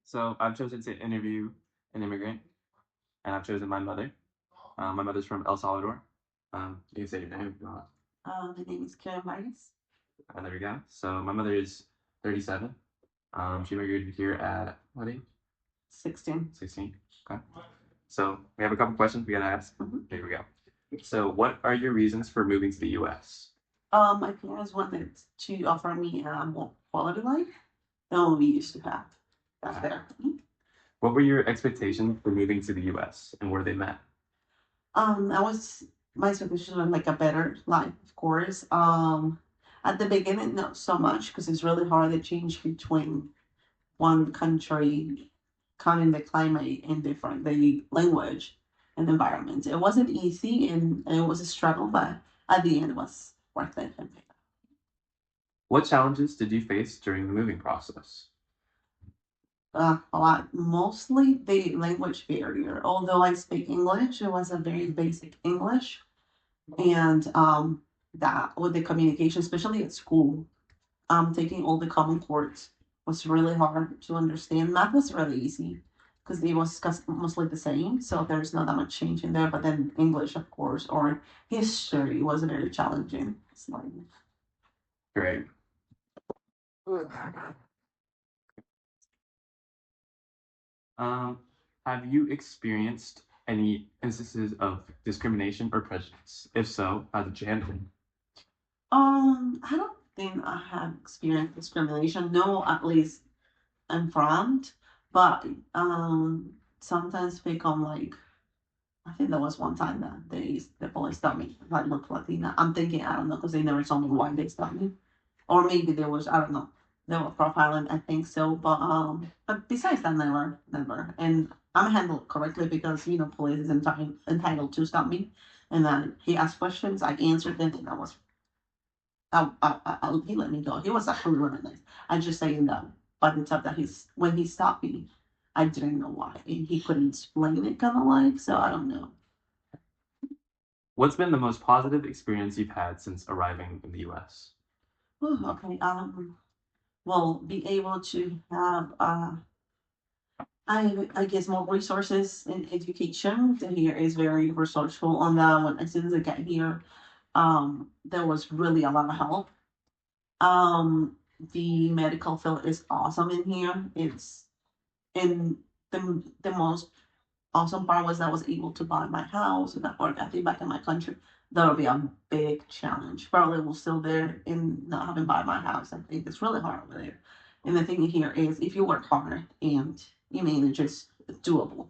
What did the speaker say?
So I've chosen to interview an immigrant, and I've chosen my mother. My mother's from El Salvador. You can say your name if you want. My name is Karen Myers. There we go. So my mother is 37. She immigrated here at what age? 16. 16. Okay. So we have a couple questions we gotta ask. Here we go. So what are your reasons for moving to the U.S.? My parents wanted to offer me a more quality life than what we used to have back there. What were your expectations for moving to the U.S. and were they met? I was my expectations were like a better life, of course. At the beginning, not so much because it's really hard to change between one country, kind the climate and different the language and environment. It wasn't easy and it was a struggle, but at the end, it was worth it. What challenges did you face during the moving process? A lot, mostly the language barrier. Although I speak English, it was a very basic English, and that with the communication, especially at school, taking all the common course was really hard to understand. Math was really easy because it was mostly the same, so there's not that much change in there. But then English, of course, or history was very challenging. Great. Um, have you experienced any instances of discrimination or prejudice? If so, how did you handle it? I don't think I have experienced discrimination. No, at least in front, but sometimes become like I think there was one time that the police stopped me. If I looked Latina, I'm thinking I don't know because they never told me why they stopped me, or maybe there was I don't know. They were profiling, I think so, but besides that, never. And I'm handled correctly because police is entitled to stop me, and then he asked questions, I answered them, and he let me go. He was actually really nice. I just saying that by the time that when he stopped me, I didn't know why, and he couldn't explain it, kind of like. So I don't know. What's been the most positive experience you've had since arriving in the US? Oh, okay. Well, be able to have I guess more resources in education. The here is very resourceful on that. When as soon as I got here, there was really a lot of help. The medical field is awesome in here. It's and the most awesome part was I was able to buy my house and that work. I think back in my country, that'll be a big challenge. Probably will still there in not having buy my house. I think it's really hard over there. And the thing here is if you work hard and you manage, it's doable.